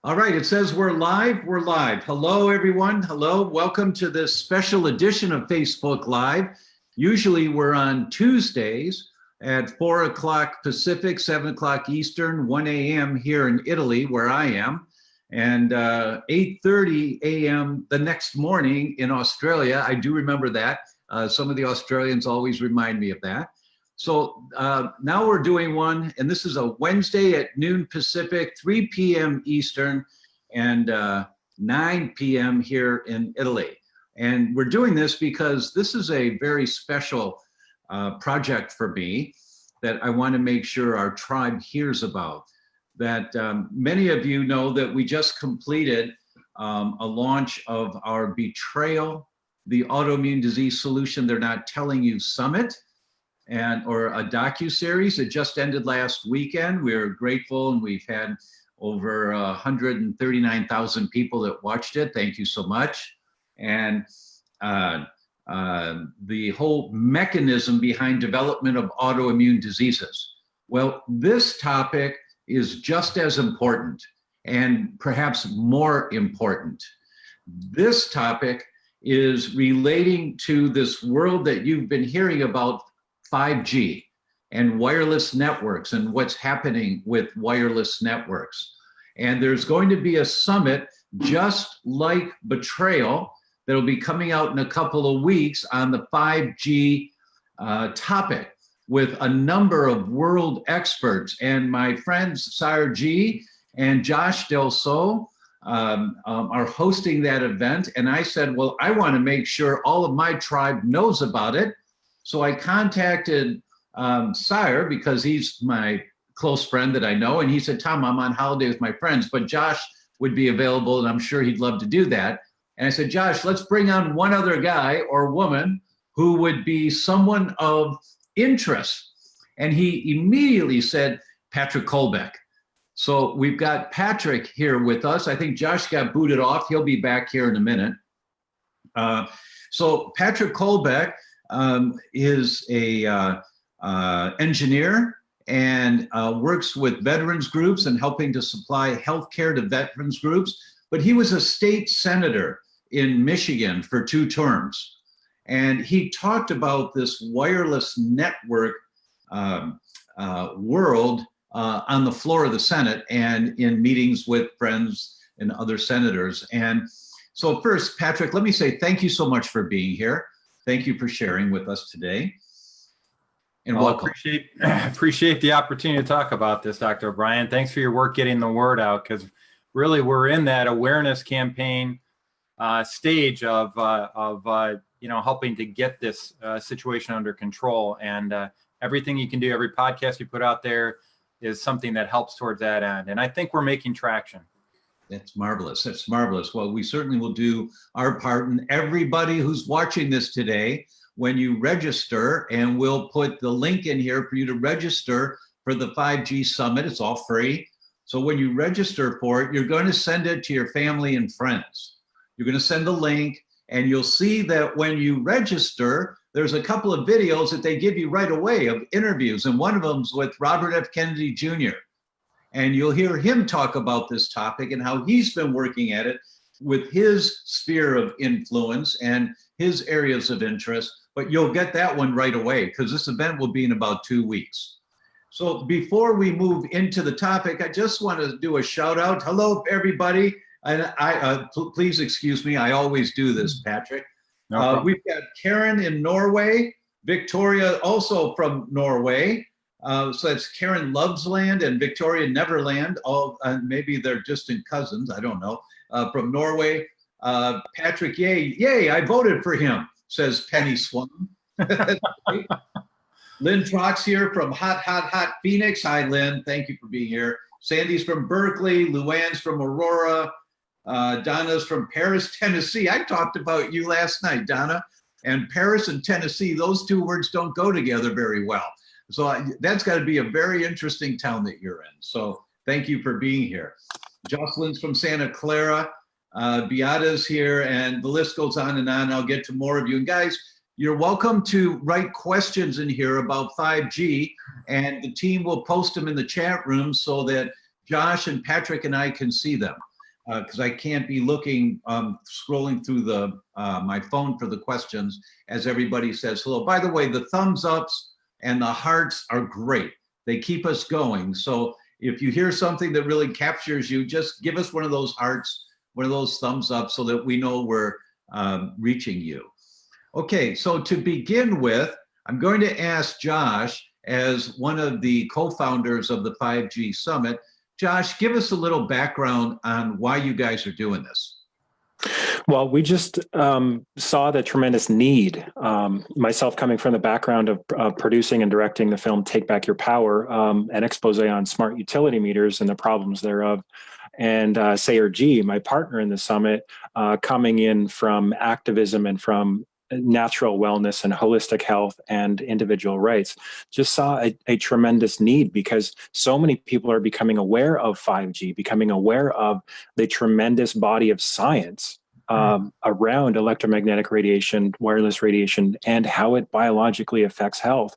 All right, it says we're live. We're live. Hello, everyone. Hello. Welcome to this special edition of Facebook Live. Usually we're on Tuesdays at 4 o'clock Pacific, 7 o'clock Eastern, 1 a.m. here in Italy, where I am, and 8:30 a.m. the next morning in Australia. I do remember that. Some of the Australians always remind me of that. So now we're doing one, and this is a Wednesday at noon Pacific, 3 p.m. Eastern, and 9 p.m. here in Italy. And we're doing this because this is a very special project for me that I want to make sure our tribe hears about. That many of you know that we just completed a launch of our Betrayal, the Autoimmune Disease Solution They're Not Telling You Summit, or a docu-series. It just ended last weekend. We're grateful, and we've had over 139,000 people that watched it. Thank you so much. And the whole mechanism behind development of autoimmune diseases. Well, this topic is just as important and perhaps more important. This topic is relating to this world that you've been hearing about, 5G and wireless networks and what's happening with wireless networks. And there's going to be a summit just like Betrayal that'll be coming out in a couple of weeks on the 5G topic with a number of world experts. And my friends Sire G and Josh Del Sol are hosting that event. And I said, well, I want to make sure all of my tribe knows about it. So I contacted Sire because he's my close friend that I know. And he said, Tom, I'm on holiday with my friends, but Josh would be available and I'm sure he'd love to do that. And I said, Josh, let's bring on one other guy or woman who would be someone of interest. And he immediately said, Patrick Colbeck. So we've got Patrick here with us. I think Josh got booted off. He'll be back here in a minute. So Patrick Colbeck is a engineer and works with veterans groups and helping to supply healthcare to veterans groups. But he was a state senator in Michigan for 2 terms. And he talked about this wireless network world on the floor of the Senate and in meetings with friends and other senators. And so first, Patrick, let me say thank you so much for being here. Thank you for sharing with us today. And welcome. Appreciate the opportunity to talk about this, Dr. O'Brien. Thanks for your work getting the word out, because really we're in that awareness campaign stage of helping to get this situation under control. And everything you can do, every podcast you put out there is something that helps towards that end. And I think we're making traction. That's marvelous. That's marvelous. Well, we certainly will do our part. And everybody who's watching this today, when you register, and we'll put the link in here for you to register for the 5G Summit. It's all free. So when you register for it, you're going to send it to your family and friends. You're going to send the link, and you'll see that when you register, there's a couple of videos that they give you right away of interviews. And one of them's with Robert F. Kennedy Jr. And you'll hear him talk about this topic and how he's been working at it with his sphere of influence and his areas of interest. But you'll get that one right away because this event will be in about 2 weeks. So before we move into the topic, I just want to do a shout out. Hello, everybody. And please excuse me. I always do this, Patrick. No we've got Karen in Norway, Victoria also from Norway. So that's Karen Lovesland and Victoria Neverland. Maybe they're distant cousins. I don't know. From Norway, Patrick, yay, I voted for him, says Penny Swan. Lynn Trox here from hot Phoenix. Hi, Lynn. Thank you for being here. Sandy's from Berkeley. Luann's from Aurora. Donna's from Paris, Tennessee. I talked about you last night, Donna. And Paris and Tennessee, those 2 words don't go together very well. So that's got to be a very interesting town that you're in. So thank you for being here. Jocelyn's from Santa Clara. Beata's here, and the list goes on and on. I'll get to more of you. And guys, you're welcome to write questions in here about 5G, and the team will post them in the chat room so that Josh and Patrick and I can see them. because I can't be looking, scrolling through the my phone for the questions as everybody says hello. By the way, the thumbs ups and the hearts are great. They keep us going. So if you hear something that really captures you, just give us one of those hearts, one of those thumbs up so that we know we're reaching you. Okay, so to begin with, I'm going to ask Josh, as one of the co-founders of the 5G Summit. Josh, give us a little background on why you guys are doing this. Well, we just saw the tremendous need. Myself coming from the background of producing and directing the film Take Back Your Power, an expose on smart utility meters and the problems thereof. And Sayer G, my partner in the summit, coming in from activism and from natural wellness and holistic health and individual rights, just saw a tremendous need because so many people are becoming aware of 5G, becoming aware of the tremendous body of science around electromagnetic radiation, wireless radiation, and how it biologically affects health.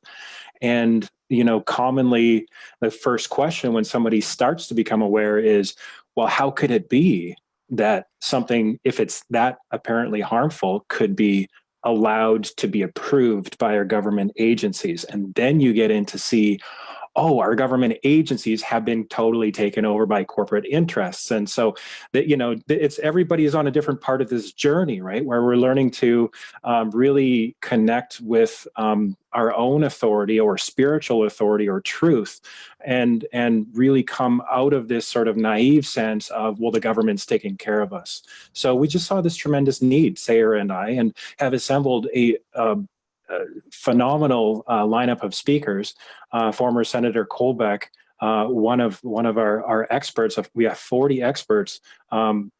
And, you know, commonly the first question when somebody starts to become aware is, well, how could it be that something, if it's that apparently harmful, could be allowed to be approved by our government agencies? And then you get in to see, oh, our government agencies have been totally taken over by corporate interests. And so that, you know, it's everybody is on a different part of this journey, right? Where we're learning to really connect with our own authority or spiritual authority or truth, and really come out of this sort of naive sense of, well, the government's taking care of us. So we just saw this tremendous need, Sayer and I, and have assembled a phenomenal lineup of speakers. Former Senator Colbeck, one of our experts. We have 40 experts, and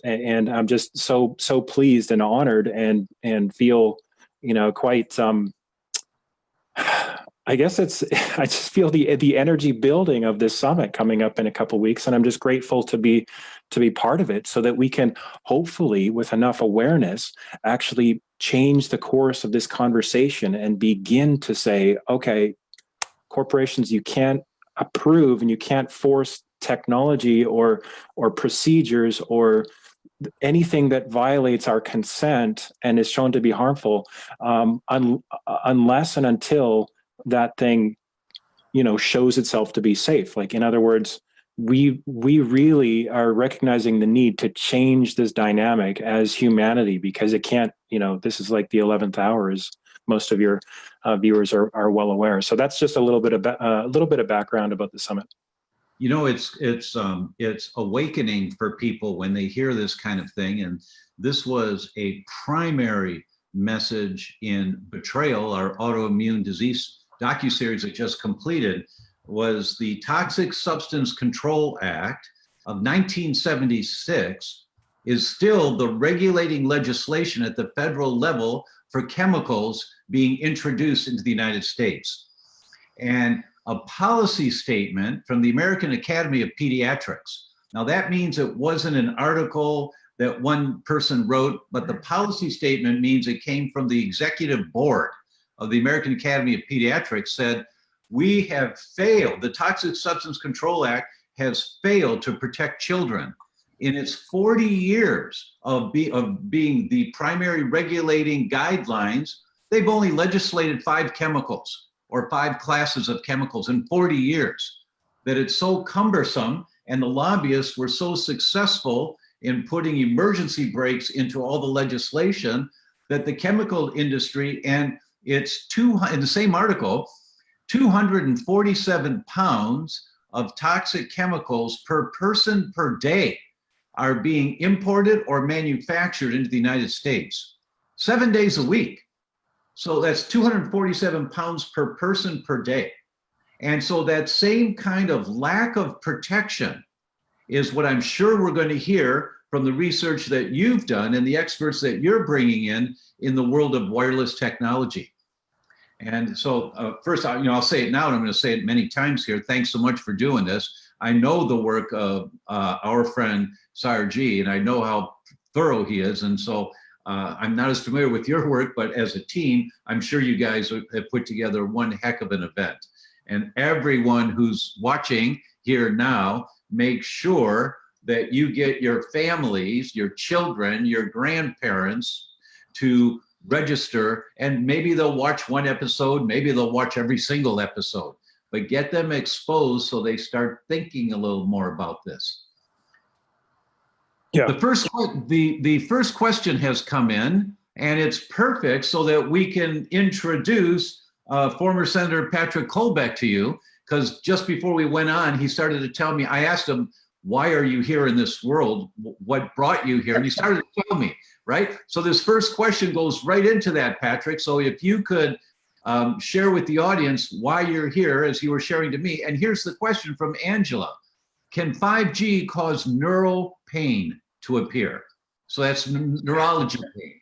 I'm just so pleased and honored and feel, you know, quite. I guess I just feel the energy building of this summit coming up in a couple of weeks, and I'm just grateful to be part of it, so that we can hopefully, with enough awareness, actually change the course of this conversation and begin to say, okay, corporations, you can't approve and you can't force technology or procedures or anything that violates our consent and is shown to be harmful, unless and until that thing, you know, shows itself to be safe. Like, in other words, we really are recognizing the need to change this dynamic as humanity, because it can't, you know, this is like the 11th hour, as most of your viewers are well aware. So that's just a little bit of background about the summit. You know, it's awakening for people when they hear this kind of thing, and this was a primary message in Betrayal, our autoimmune disease docuseries that just completed, was the Toxic Substance Control Act of 1976 is still the regulating legislation at the federal level for chemicals being introduced into the United States. And a policy statement from the American Academy of Pediatrics. Now that means it wasn't an article that one person wrote, but the policy statement means it came from the executive board of the American Academy of Pediatrics. Said, we have failed, the Toxic Substance Control Act has failed to protect children. In its 40 years of being the primary regulating guidelines, they've only legislated 5 chemicals or 5 classes of chemicals in 40 years. That it's so cumbersome, and the lobbyists were so successful in putting emergency brakes into all the legislation, that the chemical industry, and it's in the same article, 247 pounds of toxic chemicals per person per day are being imported or manufactured into the United States, 7 days a week. So that's 247 pounds per person per day. And so that same kind of lack of protection is what I'm sure we're going to hear from the research that you've done and the experts that you're bringing in the world of wireless technology. And so first, I'll say it now, and I'm going to say it many times here. Thanks so much for doing this. I know the work of our friend Sayer G, and I know how thorough he is. And so I'm not as familiar with your work, but as a team, I'm sure you guys have put together one heck of an event. And everyone who's watching here now, make sure that you get your families, your children, your grandparents to register, and maybe they'll watch one episode, maybe they'll watch every single episode, but get them exposed so they start thinking a little more about this. Yeah. The first question has come in, and it's perfect so that we can introduce former Senator Patrick Colbeck to you, because just before we went on, he started to tell me, I asked him, why are you here in this world? What brought you here? And he started to tell me, right? So this first question goes right into that, Patrick. So if you could share with the audience why you're here, as you were sharing to me. And here's the question from Angela. Can 5G cause neural pain to appear? So that's neurology pain.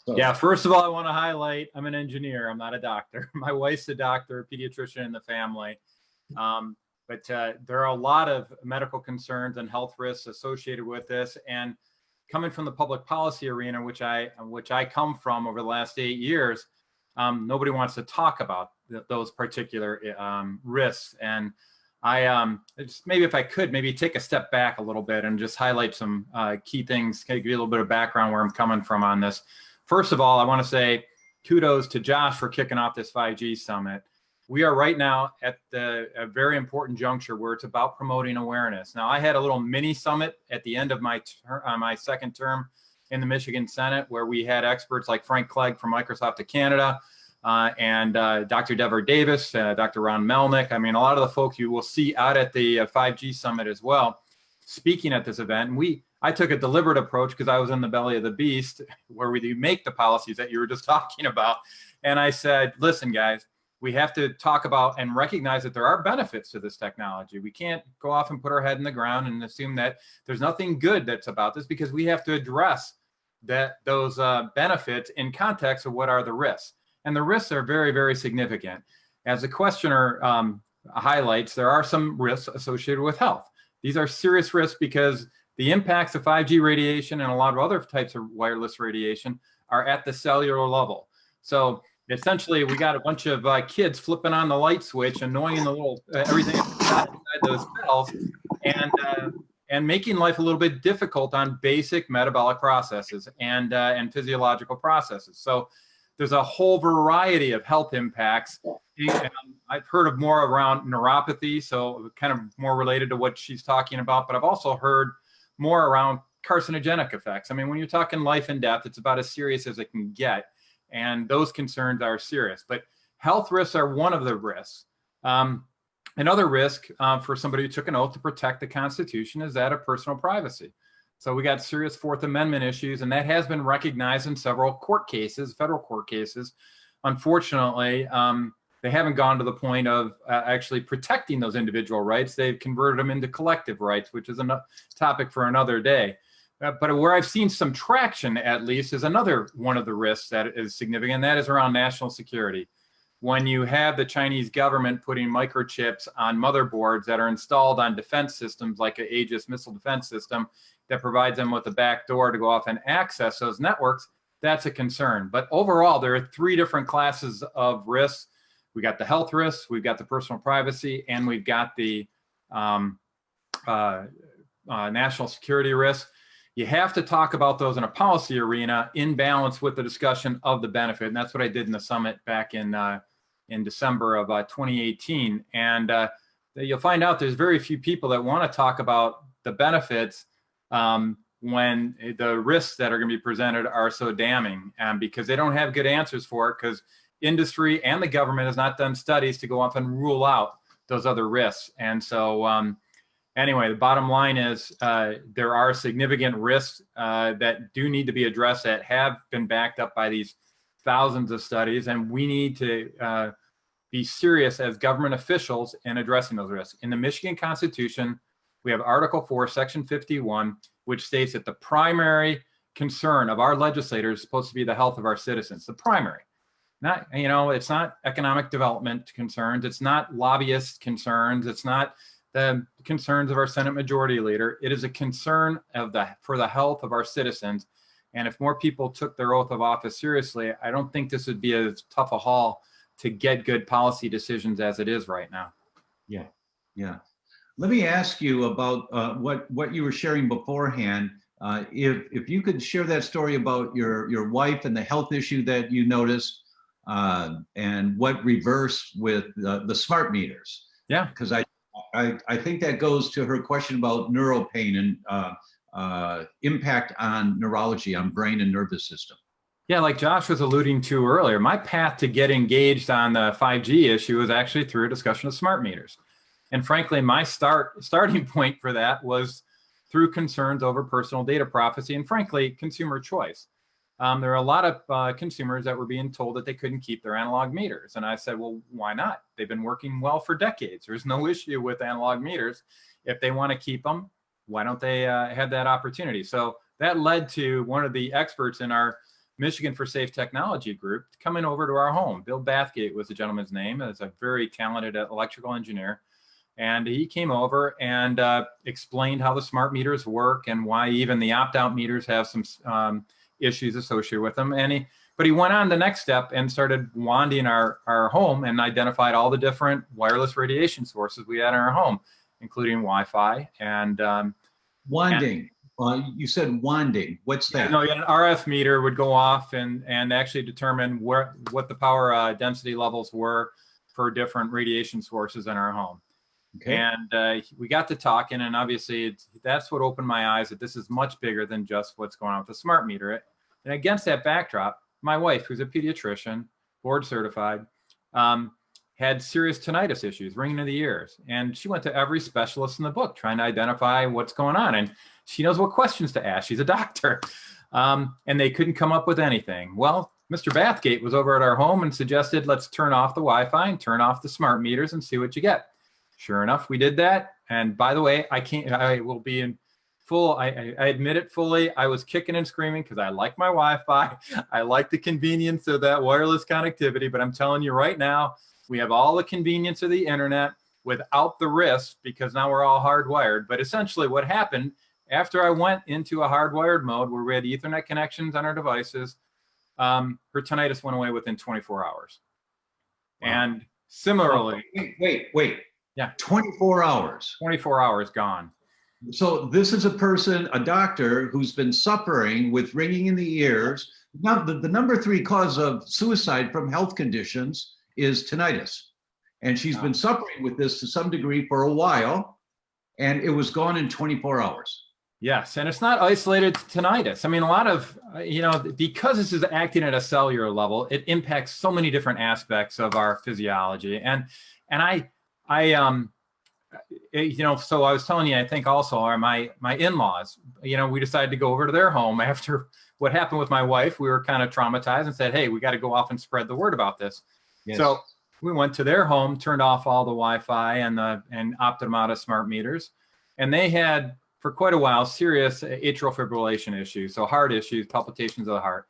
So. Yeah, first of all, I want to highlight, I'm an engineer, I'm not a doctor. My wife's a doctor, a pediatrician in the family. But there are a lot of medical concerns and health risks associated with this. And coming from the public policy arena, which I come from over the last 8 years, nobody wants to talk about those particular risks. And I just, maybe if I could, maybe take a step back a little bit and just highlight some key things, give you a little bit of background where I'm coming from on this. First of all, I want to say kudos to Josh for kicking off this 5G summit. We are right now at a very important juncture where it's about promoting awareness. Now, I had a little mini summit at the end of my second term in the Michigan Senate, where we had experts like Frank Clegg from Microsoft of Canada and Dr. Debra Davis, Dr. Ron Melnick. I mean, a lot of the folks you will see out at the 5G summit as well, speaking at this event. And I took a deliberate approach because I was in the belly of the beast, where we make the policies that you were just talking about. And I said, listen, guys, we have to talk about and recognize that there are benefits to this technology. We can't go off and put our head in the ground and assume that there's nothing good that's about this, because we have to address those benefits in context of what are the risks. And the risks are very, very significant. As the questioner highlights, there are some risks associated with health. These are serious risks because the impacts of 5G radiation and a lot of other types of wireless radiation are at the cellular level. So essentially, we got a bunch of kids flipping on the light switch, annoying the little everything inside those cells, and making life a little bit difficult on basic metabolic processes and physiological processes. So there's a whole variety of health impacts. I've heard of more around neuropathy, so kind of more related to what she's talking about, but I've also heard more around carcinogenic effects. I mean, when you're talking life and death, it's about as serious as it can get. And those concerns are serious, but health risks are one of the risks. Another risk for somebody who took an oath to protect the Constitution is that of personal privacy. So we got serious Fourth Amendment issues, and that has been recognized in several court cases, federal court cases. Unfortunately, they haven't gone to the point of actually protecting those individual rights. They've converted them into collective rights, which is a topic for another day. But where I've seen some traction, at least, is another one of the risks that is significant, and that is around national security. When you have the Chinese government putting microchips on motherboards that are installed on defense systems, like an Aegis missile defense system, that provides them with a back door to go off and access those networks, that's a concern. But overall, there are three different classes of risks. We got the health risks, we've got the personal privacy, and we've got the national security risks. You have to talk about those in a policy arena in balance with the discussion of the benefit. And that's what I did in the summit back in December of 2018. And you'll find out there's very few people that want to talk about the benefits when the risks that are going to be presented are so damning, because they don't have good answers for it, because industry and the government has not done studies to go off and rule out those other risks. And so anyway, the bottom line is there are significant risks that do need to be addressed that have been backed up by these thousands of studies, and we need to be serious as government officials in addressing those risks. In the Michigan Constitution, we have Article 4, Section 51, which states that the primary concern of our legislators is supposed to be the health of our citizens. The primary. Not, it's not economic development concerns. It's not lobbyist concerns. It's not the concerns of our Senate Majority Leader. It is a concern for the health of our citizens. And if more people took their oath of office seriously, I don't think this would be as tough a haul to get good policy decisions as it is right now. Yeah, yeah. let me ask you about what you were sharing beforehand. If you could share that story about your wife and the health issue that you noticed, and what reversed with the smart meters. Yeah. Because I think that goes to her question about neural pain and impact on neurology, on brain and nervous system. Yeah, like Josh was alluding to earlier, my path to get engaged on the 5G issue was actually through a discussion of smart meters. And frankly, my starting point for that was through concerns over personal data privacy and frankly, consumer choice. There are a lot of consumers that were being told that they couldn't keep their analog meters. And I said, well, why not? They've been working well for decades. There's no issue with analog meters. If they want to keep them, why don't they have that opportunity? So that led to one of the experts in our Michigan for Safe Technology group coming over to our home. Bill Bathgate was the gentleman's name. He's a very talented electrical engineer. And he came over and explained how the smart meters work and why even the opt-out meters have some issues associated with them. But he went on the next step and started wanding our home and identified all the different wireless radiation sources we had in our home, including Wi-Fi and wanding. You said wanding. What's that? No, an RF meter would go off and actually determine what the power density levels were for different radiation sources in our home. Okay. And we got to talking, and obviously that's what opened my eyes that this is much bigger than just what's going on with the smart meter. And against that backdrop, my wife, who's a pediatrician, board certified, had serious tinnitus issues, ringing in the ears. And she went to every specialist in the book trying to identify what's going on. And she knows what questions to ask. She's a doctor. And they couldn't come up with anything. Well, Mr. Bathgate was over at our home and suggested, let's turn off the Wi-Fi and turn off the smart meters and see what you get. Sure enough, we did that. And by the way, I will be in full, I admit it fully. I was kicking and screaming because I like my Wi-Fi. I like the convenience of that wireless connectivity, but I'm telling you right now, we have all the convenience of the internet without the risk because now we're all hardwired. But essentially what happened after I went into a hardwired mode where we had Ethernet connections on our devices, her tinnitus went away within 24 hours. Wow. And similarly, wait. Yeah. 24 hours. 24 hours gone. So this is a person, a doctor, who's been suffering with ringing in the ears. Now, the number 3 cause of suicide from health conditions is tinnitus. And she's been suffering with this to some degree for a while, and it was gone in 24 hours. Yes, and it's not isolated to tinnitus. I mean, a lot of, because this is acting at a cellular level, it impacts so many different aspects of our physiology. And so I was telling you, I think also my in-laws, we decided to go over to their home after what happened with my wife. We were kind of traumatized and said, hey, we got to go off and spread the word about this. Yes. So we went to their home, turned off all the Wi-Fi and opted them out of smart meters. And they had, for quite a while, serious atrial fibrillation issues. So heart issues, palpitations of the heart.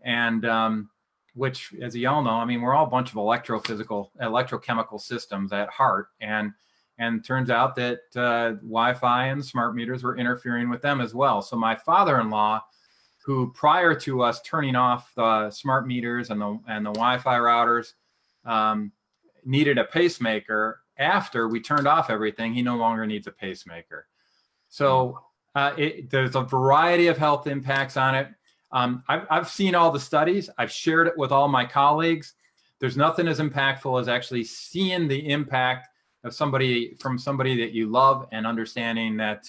And which, as you all know, I mean, we're all a bunch of electrochemical systems at heart. And turns out that Wi-Fi and smart meters were interfering with them as well. So my father-in-law, who prior to us turning off the smart meters and the Wi-Fi routers, needed a pacemaker. After we turned off everything, he no longer needs a pacemaker. So there's a variety of health impacts on it. I've seen all the studies. I've shared it with all my colleagues. There's nothing as impactful as actually seeing the impact of somebody that you love and understanding that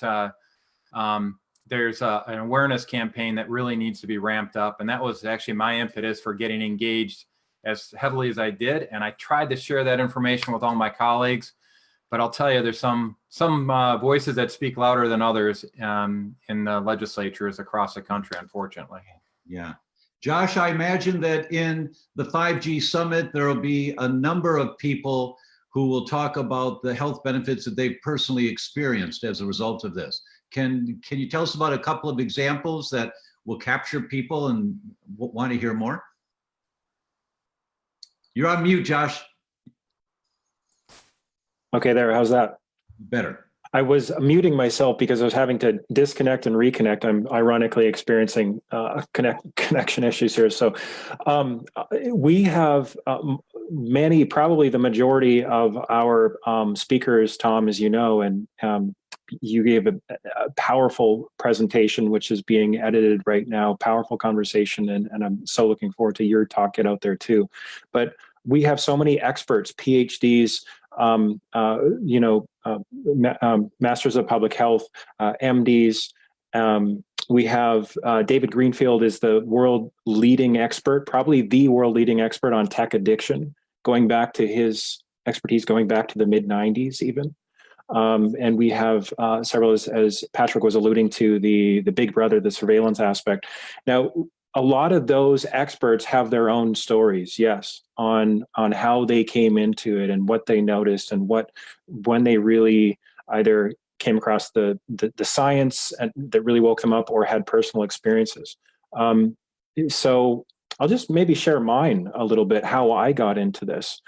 there's an awareness campaign that really needs to be ramped up. And that was actually my impetus for getting engaged as heavily as I did. And I tried to share that information with all my colleagues. But I'll tell you, there's some voices that speak louder than others in the legislatures across the country, unfortunately. Yeah. Josh, I imagine that in the 5G summit, there will be a number of people who will talk about the health benefits that they've personally experienced as a result of this. Can you tell us about a couple of examples that will capture people and want to hear more? You're on mute, Josh. Okay, there. How's that? Better. I was muting myself because I was having to disconnect and reconnect. I'm ironically experiencing connection issues here. So we have many, probably the majority of our speakers, Tom, as you know, and you gave a powerful presentation, which is being edited right now, powerful conversation. And I'm so looking forward to your talk, get out there too. But we have so many experts, PhDs, Masters of Public Health, MDs. We have David Greenfield is the world leading expert, probably the world leading expert on tech addiction, going back to his expertise, going back to the mid 90s even. And we have several, as Patrick was alluding to, the Big Brother, the surveillance aspect. Now, a lot of those experts have their own stories, yes, on how they came into it and what they noticed and when they really either came across the science and that really woke them up or had personal experiences. So I'll just maybe share mine a little bit, how I got into this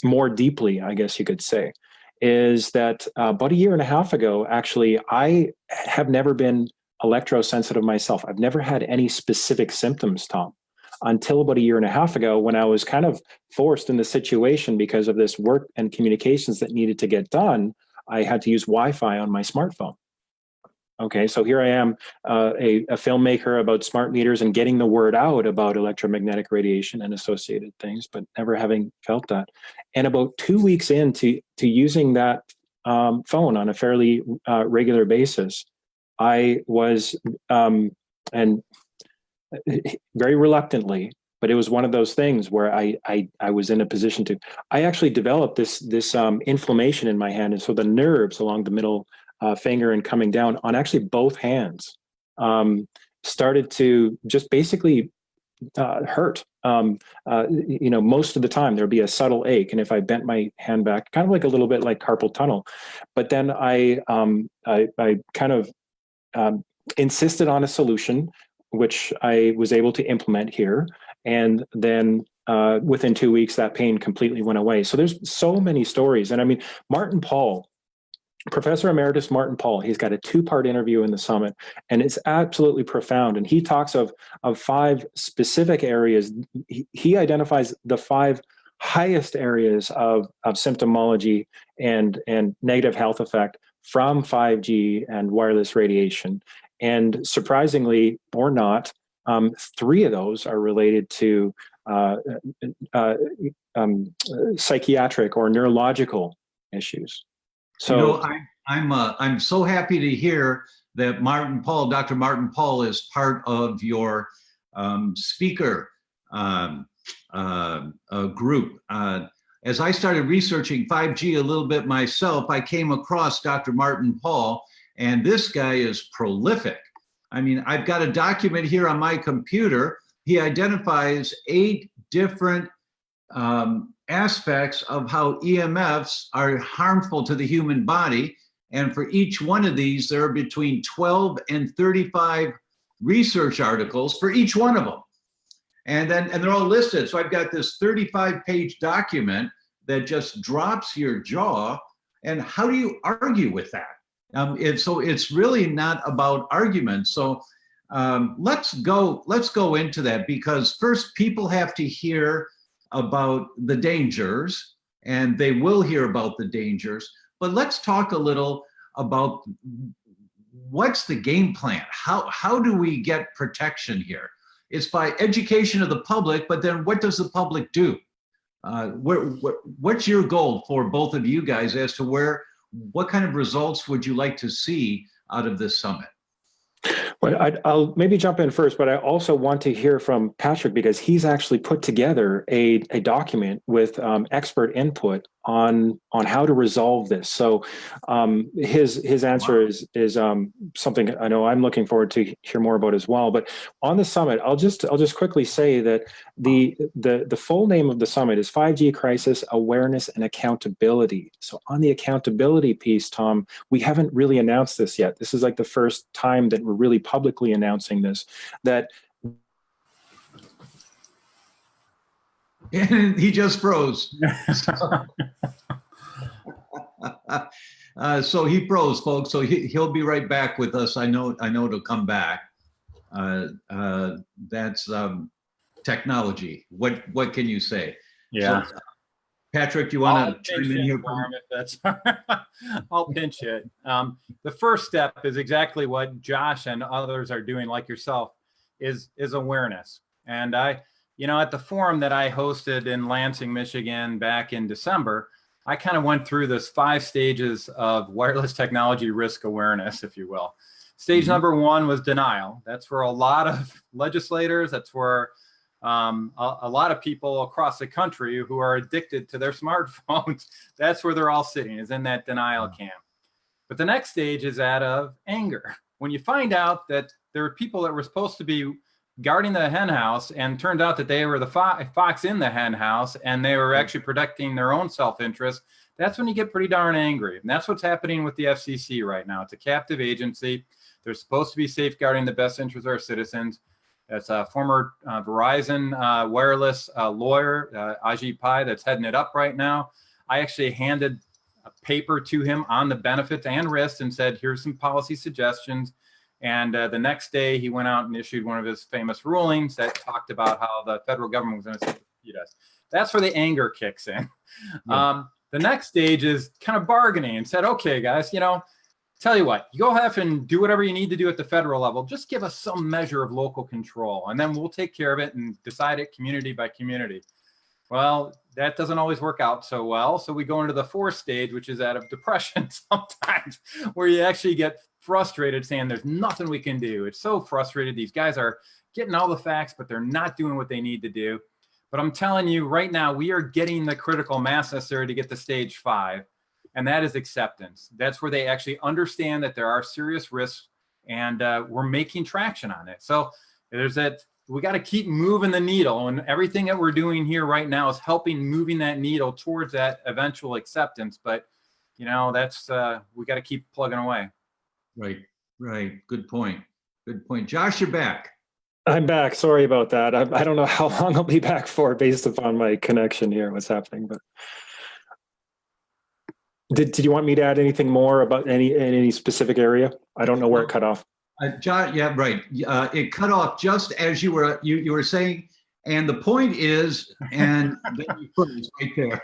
more deeply, I guess you could say, is that about a year and a half ago, actually, I have never been electrosensitive myself. I've never had any specific symptoms, Tom, until about a year and a half ago when I was kind of forced in the situation because of this work and communications that needed to get done. I had to use Wi-Fi on my smartphone. Okay, so here I am, a filmmaker about smart meters and getting the word out about electromagnetic radiation and associated things, but never having felt that. And about 2 weeks into using that phone on a fairly regular basis, I was, and very reluctantly, but it was one of those things where I was in a position to, I actually developed this inflammation in my hand. And so the nerves along the middle finger and coming down on actually both hands started to just basically hurt. Most of the time there'd be a subtle ache. And if I bent my hand back, kind of like a little bit like carpal tunnel, but then I kind of insisted on a solution, which I was able to implement here. And then within 2 weeks, that pain completely went away. So there's so many stories. And I mean, Martin Pall, Professor Emeritus Martin Pall, he's got a 2-part interview in the summit, and it's absolutely profound. And he talks of 5 specific areas. He identifies the 5 highest areas of symptomology and negative health effect from 5G and wireless radiation. And surprisingly or not, 3 of those are related to psychiatric or neurological issues. So I'm so happy to hear that Dr. Martin Pall is part of your speaker group. As I started researching 5G a little bit myself, I came across Dr. Martin Pall, and this guy is prolific. I mean, I've got a document here on my computer. He identifies 8 different aspects of how EMFs are harmful to the human body. And for each one of these, there are between 12 and 35 research articles for each one of them. And they're all listed. So I've got this 35-page document that just drops your jaw. And how do you argue with that? So it's really not about arguments. So let's go into that, because first people have to hear about the dangers, and they will hear about the dangers. But let's talk a little about what's the game plan? How do we get protection here? It's by education of the public, but then what does the public do? What's your goal for both of you guys as to what kind of results would you like to see out of this summit? Well, I'll maybe jump in first, but I also want to hear from Patrick, because he's actually put together a document with expert input on how to resolve this. So his answer is something I know I'm looking forward to hear more about as well. But on the summit, I'll just quickly say that the full name of the summit is 5G Crisis Awareness and Accountability. So on the accountability piece, Tom, we haven't really announced this yet. This is like the first time that we're really publicly announcing this, that And he just froze. So he froze, folks. So he'll be right back with us. I know it'll come back. That's technology. What can you say? Yeah. So, Patrick, you I'll want to pinch chime in here? for him if that's I'll pinch it. The first step is exactly what Josh and others are doing, like yourself, is awareness. And at the forum that I hosted in Lansing, Michigan back in December, I kind of went through this 5 stages of wireless technology risk awareness, if you will. Stage number 1 was denial. That's for a lot of legislators. That's for a lot of people across the country who are addicted to their smartphones. That's where they're all sitting, is in that denial camp. But the next stage is that of anger. When you find out that there are people that were supposed to be guarding the hen house and turned out that they were the fox in the hen house and they were actually protecting their own self-interest, that's when you get pretty darn angry. And that's what's happening with the FCC right now. It's a captive agency. They're supposed to be safeguarding the best interests of our citizens. That's a former Verizon wireless lawyer, Ajit Pai, that's heading it up right now. I actually handed a paper to him on the benefits and risks and said, here's some policy suggestions. And the next day, he went out and issued one of his famous rulings that talked about how the federal government was going to safeguard us. That's where the anger kicks in. Yeah. The next stage is kind of bargaining and said, okay, guys, tell you what, you go ahead and do whatever you need to do at the federal level. Just give us some measure of local control, and then we'll take care of it and decide it community by community. Well, that doesn't always work out so well. So we go into the 4th stage, which is that of depression sometimes, where you actually get frustrated saying there's nothing we can do. It's so frustrated. These guys are getting all the facts, but they're not doing what they need to do. But I'm telling you right now, we are getting the critical mass necessary to get to stage 5. And that is acceptance. That's where they actually understand that there are serious risks, and we're making traction on it. So there's that. We got to keep moving the needle, and everything that we're doing here right now is helping moving that needle towards that eventual acceptance. But that's we got to keep plugging away. Right. Good point. Josh, you're back. I'm back. Sorry about that. I don't know how long I'll be back for based upon my connection here, what's happening, but. Did you want me to add anything more about any specific area? I don't know where it cut off. John, yeah, right. It cut off just as you were saying, and the point is, and then you put it right there.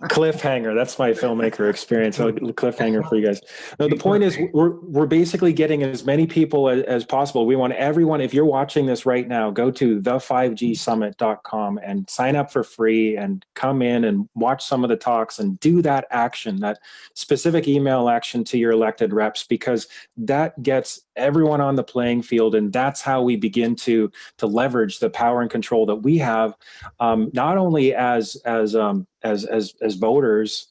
Cliffhanger. That's my filmmaker experience. So cliffhanger for you guys. No, the point is we're basically getting as many people as possible. We want everyone, if you're watching this right now, go to the5gsummit.com and sign up for free and come in and watch some of the talks and do that action, that specific email action to your elected reps, because that gets everyone on the playing field, and that's how we begin to leverage the power and control that we have, not only as voters.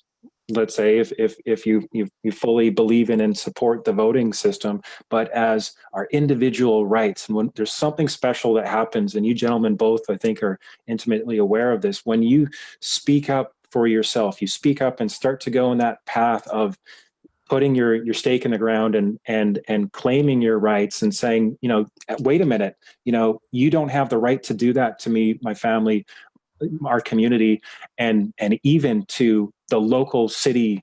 Let's say if you fully believe in and support the voting system, but as our individual rights. And when there's something special that happens, and you gentlemen both, I think, are intimately aware of this, when you speak up for yourself, you speak up and start to go in that path of putting your stake in the ground and claiming your rights and saying, wait a minute, you don't have the right to do that to me, my family, our community, and even to the local city,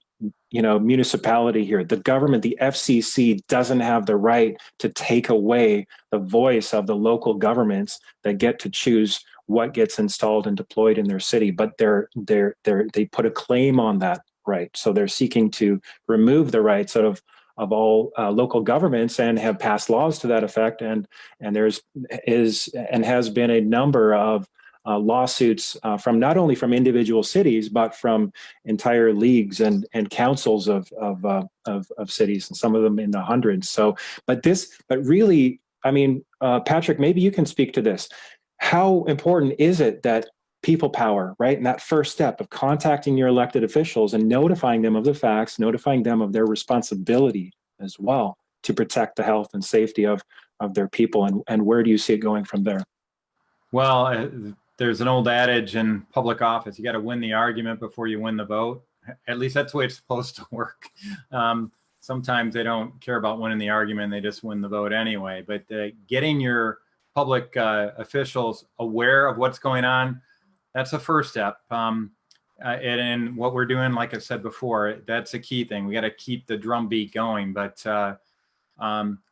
municipality here. The government, the FCC, doesn't have the right to take away the voice of the local governments that get to choose what gets installed and deployed in their city. But they put a claim on that right. So they're seeking to remove the rights of all local governments and have passed laws to that effect. And has been a number of lawsuits from not only from individual cities, but from entire leagues and councils of cities, and some of them in the hundreds. So, but really, I mean, Patrick, maybe you can speak to this. How important is it that people power, right? And that first step of contacting your elected officials and notifying them of the facts, notifying them of their responsibility as well to protect the health and safety of their people. And where do you see it going from there? Well, there's an old adage in public office, you got to win the argument before you win the vote. At least that's the way it's supposed to work. Sometimes they don't care about winning the argument, they just win the vote anyway. But getting your public officials aware of what's going on, that's the first step. and what we're doing, like I said before, that's a key thing. We got to keep the drumbeat going, but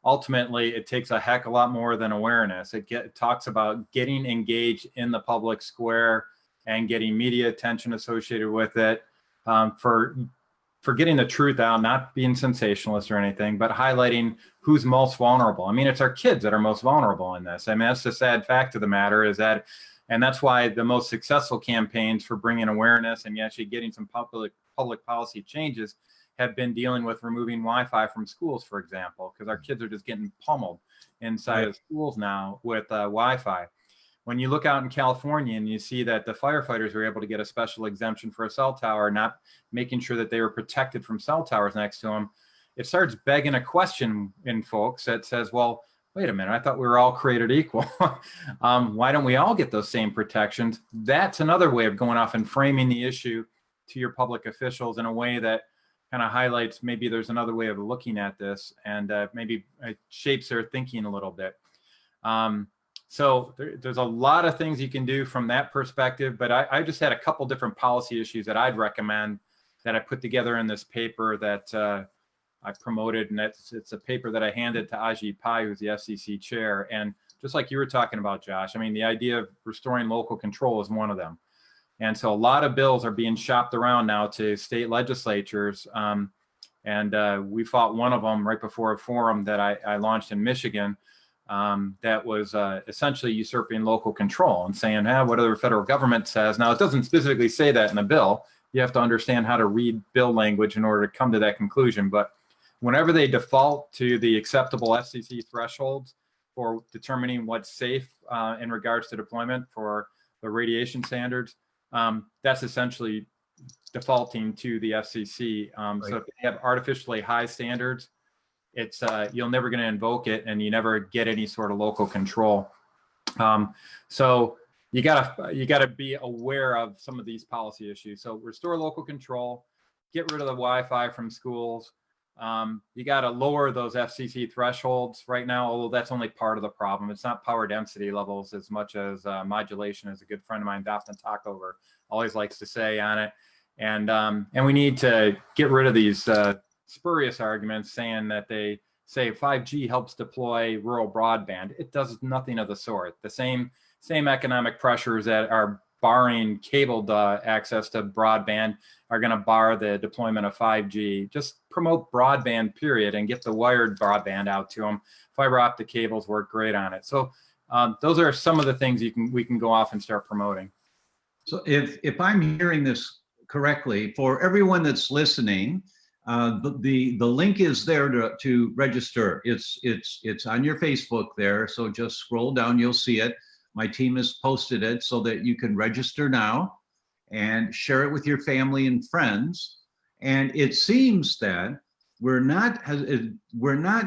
ultimately it takes a heck of a lot more than awareness. It talks about getting engaged in the public square and getting media attention associated with it, for getting the truth out, not being sensationalist or anything, but highlighting who's most vulnerable. I mean, it's our kids that are most vulnerable in this. I mean, that's the sad fact of the matter is that, and that's why the most successful campaigns for bringing awareness and actually getting some public policy changes have been dealing with removing Wi-Fi from schools, for example, because our kids are just getting pummeled inside of schools now with Wi-Fi. When you look out in California and you see that the firefighters were able to get a special exemption for a cell tower, not making sure that they were protected from cell towers next to them, it starts begging a question in folks that says, well, wait a minute, I thought we were all created equal. Why don't we all get those same protections? That's another way of going off and framing the issue to your public officials in a way that kind of highlights maybe there's another way of looking at this, and maybe it shapes their thinking a little bit. So there's a lot of things you can do from that perspective, but I just had a couple different policy issues that I'd recommend that I put together in this paper that I promoted, and it's a paper that I handed to Ajit Pai, who's the FCC chair. And just like you were talking about, Josh, I mean, the idea of restoring local control is one of them. And so a lot of bills are being shopped around now to state legislatures. And we fought one of them right before a forum that I launched in Michigan that was essentially usurping local control and saying, whatever the federal government says. Now, it doesn't specifically say that in the bill. You have to understand how to read bill language in order to come to that conclusion. But whenever they default to the acceptable FCC thresholds for determining what's safe in regards to deployment for the radiation standards, that's essentially defaulting to the FCC. Right. So if they have artificially high standards, it's you're never going to invoke it, and you never get any sort of local control. So you gotta be aware of some of these policy issues. So restore local control, get rid of the Wi-Fi from schools. You got to lower those FCC thresholds right now, although that's only part of the problem. It's not power density levels as much as modulation, as a good friend of mine, Daphne Talkover, always likes to say on it. And we need to get rid of these spurious arguments saying that they say 5G helps deploy rural broadband. It does nothing of the sort. The same economic pressures that are barring cabled access to broadband are going to bar the deployment of 5G. Just promote broadband, period, and get the wired broadband out to them. Fiber optic cables work great on it. So those are some of the things we can go off and start promoting. So if I'm hearing this correctly, for everyone that's listening, the link is there to register. It's on your Facebook there. So just scroll down, you'll see it. My team has posted it so that you can register now and share it with your family and friends. And it seems that we're not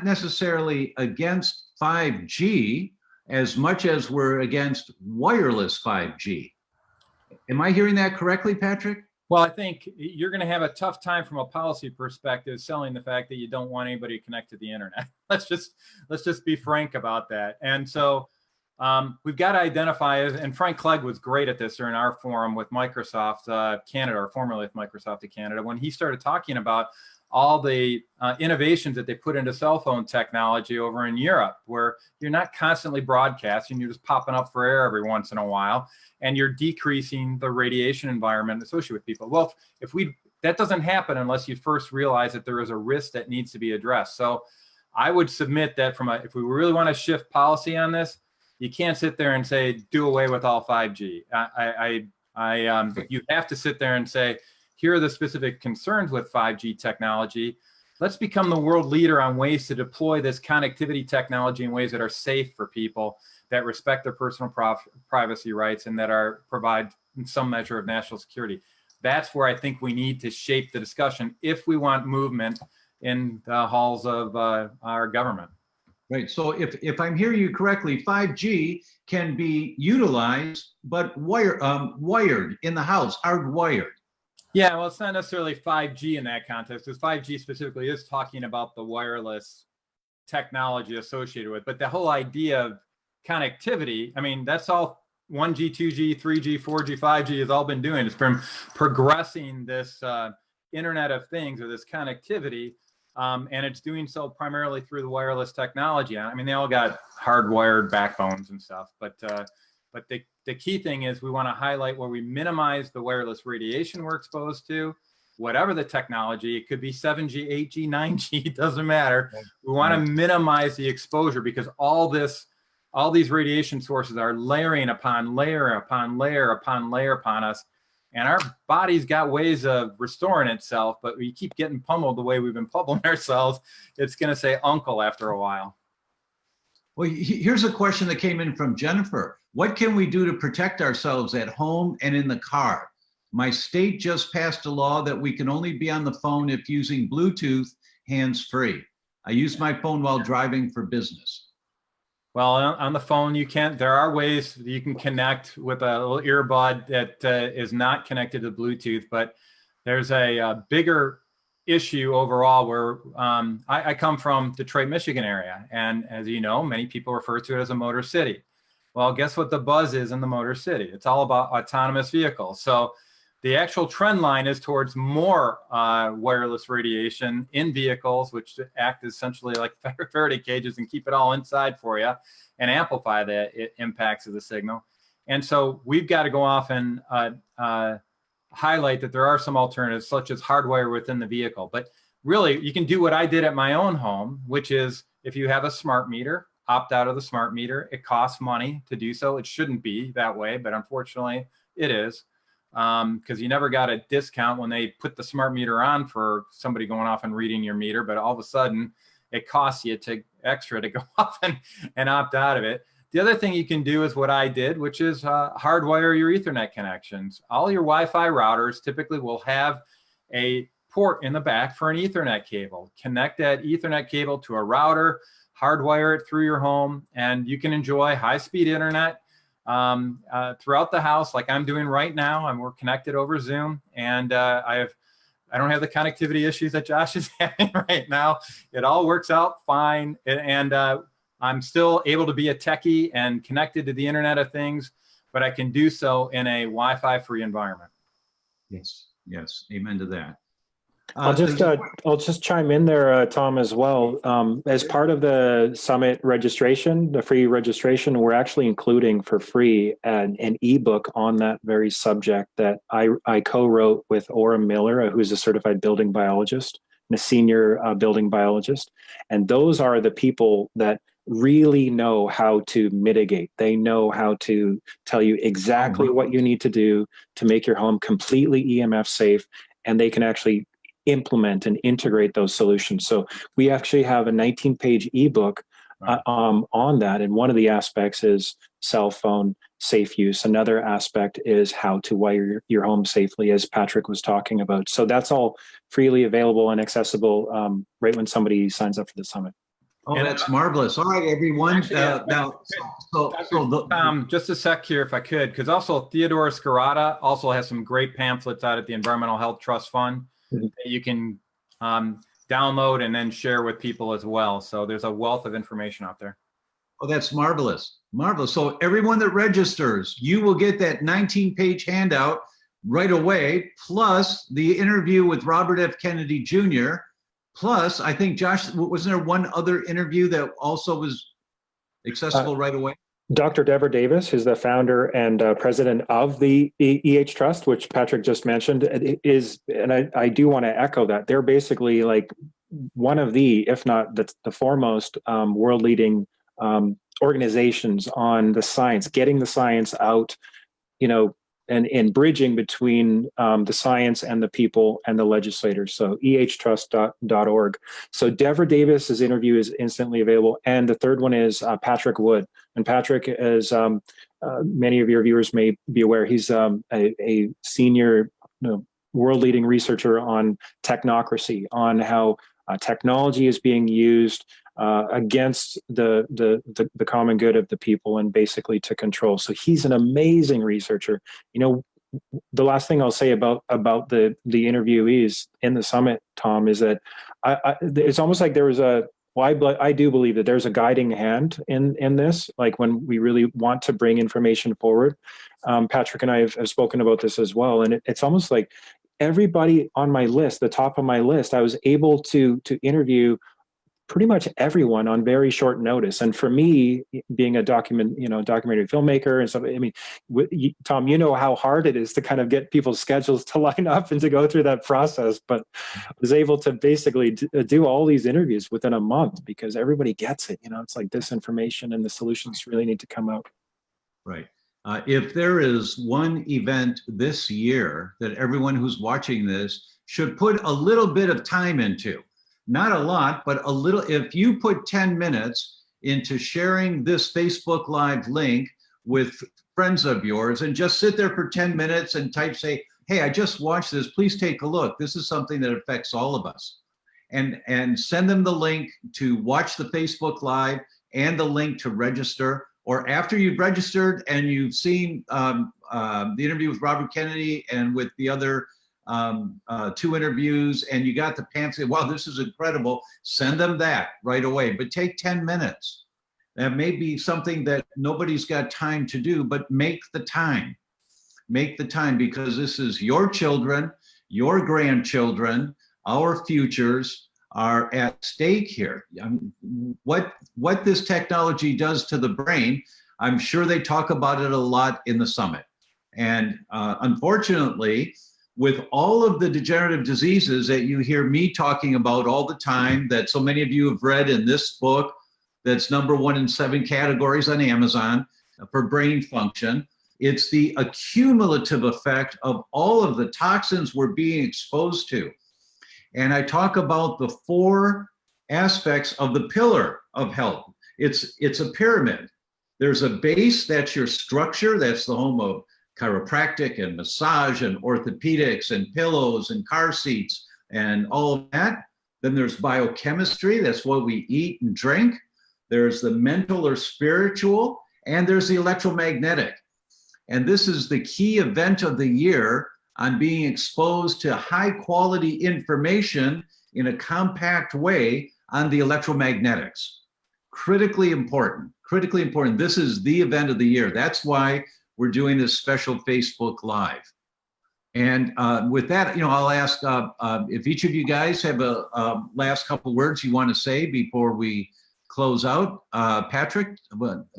necessarily against 5G as much as we're against wireless 5G. Am I hearing that correctly, Patrick? Well, I think you're going to have a tough time from a policy perspective selling the fact that you don't want anybody to connect to the internet. Let's just be frank about that. And so we've got to identify, and Frank Clegg was great at this during our forum with Microsoft Canada, or formerly with Microsoft of Canada, when he started talking about all the innovations that they put into cell phone technology over in Europe, where you're not constantly broadcasting, you're just popping up for air every once in a while, and you're decreasing the radiation environment associated with people. Well, that doesn't happen unless you first realize that there is a risk that needs to be addressed. So I would submit that if we really want to shift policy on this, you can't sit there and say, do away with all 5G. You have to sit there and say, here are the specific concerns with 5G technology. Let's become the world leader on ways to deploy this connectivity technology in ways that are safe for people, that respect their personal privacy rights, and that provide some measure of national security. That's where I think we need to shape the discussion if we want movement in the halls of our government. Right. So if I'm hearing you correctly, 5G can be utilized, but wired in the house, hardwired. Yeah, well, it's not necessarily 5G in that context, because 5G specifically is talking about the wireless technology associated with it. But the whole idea of connectivity, I mean, that's all 1G, 2G, 3G, 4G, 5G has all been doing. It's been progressing this Internet of Things, or this connectivity, and it's doing so primarily through the wireless technology. I mean, they all got hardwired backbones and stuff, but the key thing is we want to highlight where we minimize the wireless radiation we're exposed to, whatever the technology. It could be 7G, 8G, 9G, it doesn't matter. We want to minimize the exposure, because all these radiation sources are layering upon layer upon layer upon layer upon us. And our body's got ways of restoring itself, but we keep getting pummeled the way we've been pummeling ourselves. It's going to say uncle after a while. Well, here's a question that came in from Jennifer. What can we do to protect ourselves at home and in the car? My state just passed a law that we can only be on the phone if using Bluetooth hands-free. I use my phone while driving for business. Well, on the phone, you can't. There are ways you can connect with a little earbud that is not connected to Bluetooth, but there's a bigger issue overall where I come from Detroit, Michigan area. And as you know, many people refer to it as a motor city. Well, guess what the buzz is in the motor city? It's all about autonomous vehicles. So the actual trend line is towards more wireless radiation in vehicles, which act essentially like Faraday cages and keep it all inside for you and amplify the impacts of the signal. And so we've got to go off and highlight that there are some alternatives, such as hardwire within the vehicle. But really, you can do what I did at my own home, which is if you have a smart meter, opt out of the smart meter. It costs money to do so. It shouldn't be that way, but unfortunately it is. Because you never got a discount when they put the smart meter on for somebody going off and reading your meter, but all of a sudden it costs you extra to go off and opt out of it. The other thing you can do is what I did, which is hardwire your Ethernet connections. All your Wi-Fi routers typically will have a port in the back for an Ethernet cable. Connect that Ethernet cable to a router, hardwire it through your home, and you can enjoy high-speed internet throughout the house, like I'm doing right now. And we're connected over Zoom, and I don't have the connectivity issues that Josh is having right now. It all works out fine, and I'm still able to be a techie and connected to the Internet of Things, but I can do so in a Wi-Fi free environment. Yes, yes, amen to that. I'll just chime in there, Tom, as well. As part of the summit registration, the free registration, we're actually including for free an ebook on that very subject that I co-wrote with Orem Miller, who's a certified building biologist and a senior building biologist. And those are the people that really know how to mitigate. They know how to tell you exactly what you need to do to make your home completely EMF safe, and they can actually implement and integrate those solutions. So we actually have a 19-page ebook on that. And one of the aspects is cell phone safe use. Another aspect is how to wire your home safely, as Patrick was talking about. So that's all freely available and accessible right when somebody signs up for the summit. Oh, and that's marvelous. All right, everyone. Now, just a sec here, if I could, because also Theodore Scarata also has some great pamphlets out at the Environmental Health Trust Fund that you can download and then share with people as well. So there's a wealth of information out there. Oh, that's marvelous. Marvelous. So everyone that registers, you will get that 19-page handout right away, plus the interview with Robert F. Kennedy Jr., plus, I think, Josh, wasn't there one other interview that also was accessible right away? Dr. Debra Davis is the founder and president of the EH Trust, which Patrick just mentioned. It is, and I do want to echo that. They're basically like one of the, if not the foremost world-leading organizations on the science, getting the science out, and bridging between the science and the people and the legislators. So ehtrust.org. So Debra Davis's interview is instantly available. And the third one is Patrick Wood. And Patrick, as many of your viewers may be aware, he's a senior world-leading researcher on technocracy, on how technology is being used against the common good of the people and basically to control. So he's an amazing researcher. The last thing I'll say about the interviewees in the summit, Tom, is that it's almost like there was a Well, I do believe that there's a guiding hand in this, like when we really want to bring information forward. Patrick and I have spoken about this as well, and it's almost like everybody on my list, the top of my list, I was able to interview pretty much everyone on very short notice. And for me, being a documentary filmmaker and stuff, I mean, Tom, you know how hard it is to kind of get people's schedules to line up and to go through that process. But I was able to basically do all these interviews within a month because everybody gets it. It's like this information and the solutions really need to come out. Right. If there is one event this year that everyone who's watching this should put a little bit of time into, not a lot, but a little. If you put 10 minutes into sharing this Facebook Live link with friends of yours and just sit there for 10 minutes and say, hey, I just watched this, please take a look. This is something that affects all of us. And send them the link to watch the Facebook Live and the link to register. Or after you've registered and you've seen the interview with Robert Kennedy and with the other 2 interviews, and you got the pamphlet, wow, this is incredible, send them that right away. But take 10 minutes. That may be something that nobody's got time to do, but make the time. Make the time, because this is your children, your grandchildren, our futures are at stake here. What this technology does to the brain, I'm sure they talk about it a lot in the summit. And unfortunately, with all of the degenerative diseases that you hear me talking about all the time, that so many of you have read in this book, that's #1 in 7 categories on Amazon for brain function, it's the accumulative effect of all of the toxins we're being exposed to. And I talk about the 4 aspects of the pillar of health. It's a pyramid. There's a base, that's your structure, that's the home of chiropractic and massage and orthopedics and pillows and car seats and all of that. Then there's biochemistry, that's what we eat and drink. There's the mental or spiritual, and there's the electromagnetic. And this is the key event of the year on being exposed to high quality information in a compact way on the electromagnetics. Critically important, critically important. This is the event of the year. That's why we're doing this special Facebook Live. And with that, I'll ask if each of you guys have a last couple words you want to say before we close out. Patrick,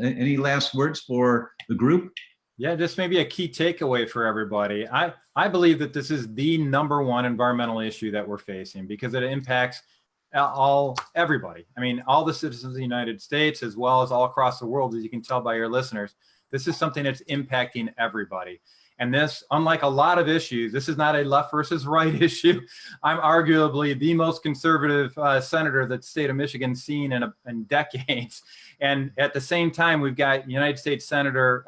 any last words for the group? Yeah, just maybe a key takeaway for everybody. I believe that this is the #1 environmental issue that we're facing because it impacts everybody. I mean, all the citizens of the United States, as well as all across the world, as you can tell by your listeners. This is something that's impacting everybody. And this, unlike a lot of issues, this is not a left versus right issue. I'm arguably the most conservative senator that the state of Michigan's seen in decades. And at the same time, we've got United States Senator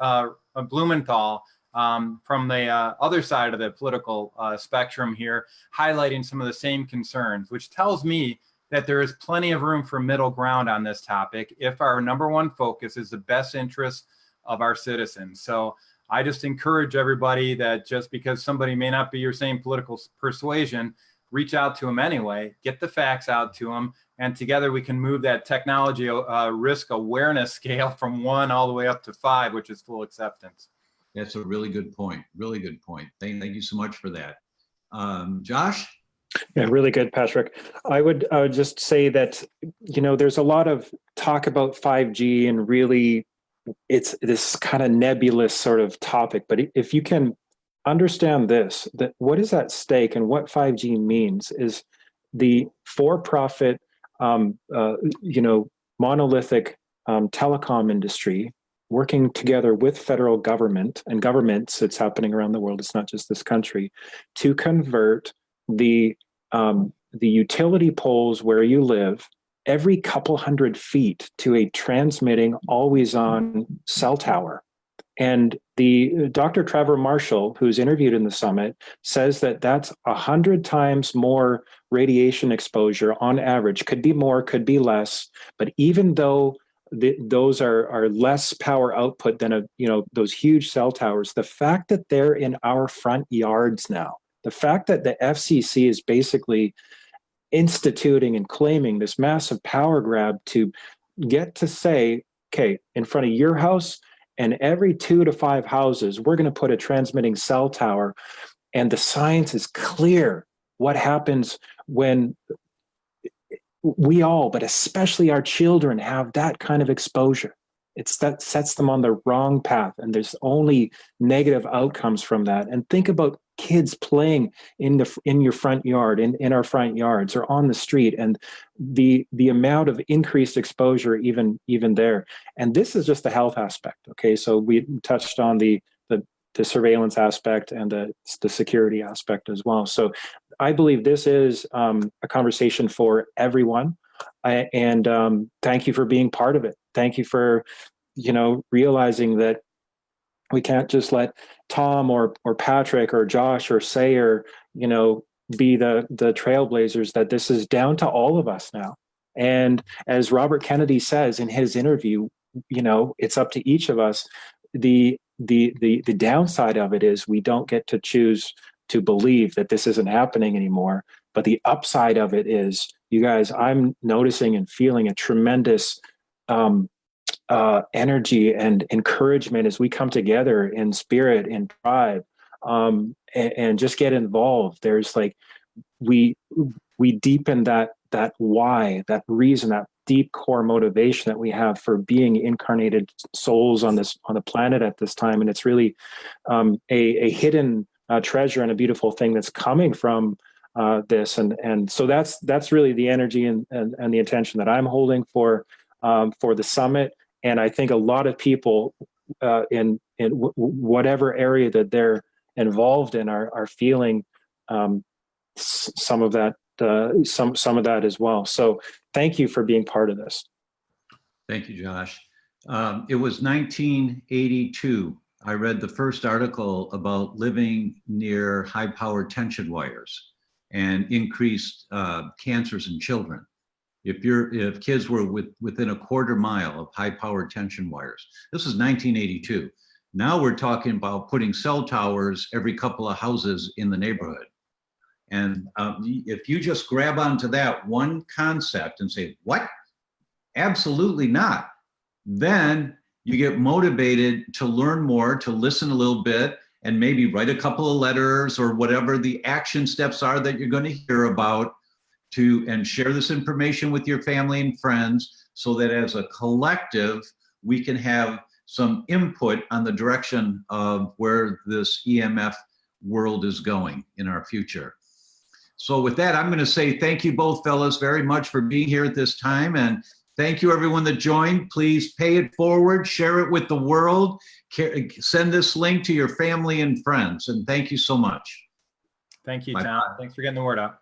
Blumenthal from the other side of the political spectrum here, highlighting some of the same concerns, which tells me that there is plenty of room for middle ground on this topic if our #1 focus is the best interest of our citizens. So I just encourage everybody that just because somebody may not be your same political persuasion, reach out to them anyway, get the facts out to them, and together we can move that technology risk awareness scale from 1 all the way up to 5, which is full acceptance. That's a really good point. Really good point. Thank you so much for that. Josh? Yeah, really good, Patrick. I would just say that, there's a lot of talk about 5G and really it's this kind of nebulous sort of topic. But if you can understand this, that what is at stake and what 5G means is the for-profit, monolithic telecom industry working together with federal government and governments, it's happening around the world, it's not just this country, to convert the utility poles where you live every couple hundred feet to a transmitting, always-on cell tower. And the Dr. Trevor Marshall, who's interviewed in the summit, says that that's 100 times more radiation exposure on average. Could be more, could be less. But even though those are less power output than those huge cell towers, the fact that they're in our front yards now, the fact that the FCC is basically instituting and claiming this massive power grab to get to say, okay, in front of your house and every 2 to 5 houses, we're going to put a transmitting cell tower. And the science is clear what happens when we all, but especially our children, have that kind of exposure. That sets them on the wrong path, and there's only negative outcomes from that. And think about kids playing in your front yard, in our front yards, or on the street, and the amount of increased exposure even there. And this is just the health aspect. Okay, so we touched on the surveillance aspect and the security aspect as well. So I believe this is a conversation for everyone. And thank you for being part of it. Thank you for, realizing that we can't just let Tom or Patrick or Josh or Sayer, be the trailblazers, that this is down to all of us now. And as Robert Kennedy says in his interview, it's up to each of us. The downside of it is we don't get to choose to believe that this isn't happening anymore. But the upside of it is, you guys, I'm noticing and feeling a tremendous energy and encouragement as we come together in spirit, in tribe, and just get involved. There's we deepen that why, that reason, that deep core motivation that we have for being incarnated souls on the planet at this time. And it's really a hidden treasure and a beautiful thing that's coming from this. And so that's really the energy and the intention that I'm holding for the summit. And I think a lot of people in whatever area that they're involved in are feeling some of that as well. So thank you for being part of this. Thank you, Josh. It was 1982. I read the first article about living near high-powered tension wires and increased cancers in children. If kids were within a quarter mile of high-powered tension wires, this is 1982. Now we're talking about putting cell towers every couple of houses in the neighborhood. And if you just grab onto that one concept and say, what? Absolutely not. Then you get motivated to learn more, to listen a little bit, and maybe write a couple of letters or whatever the action steps are that you're going to hear about, and share this information with your family and friends, so that as a collective, we can have some input on the direction of where this EMF world is going in our future. So with that, I'm going to say thank you both, fellas, very much for being here at this time. And thank you, everyone that joined. Please pay it forward, share it with the world, send this link to your family and friends. And thank you so much. Thank you, Bye. Tom. Thanks for getting the word out.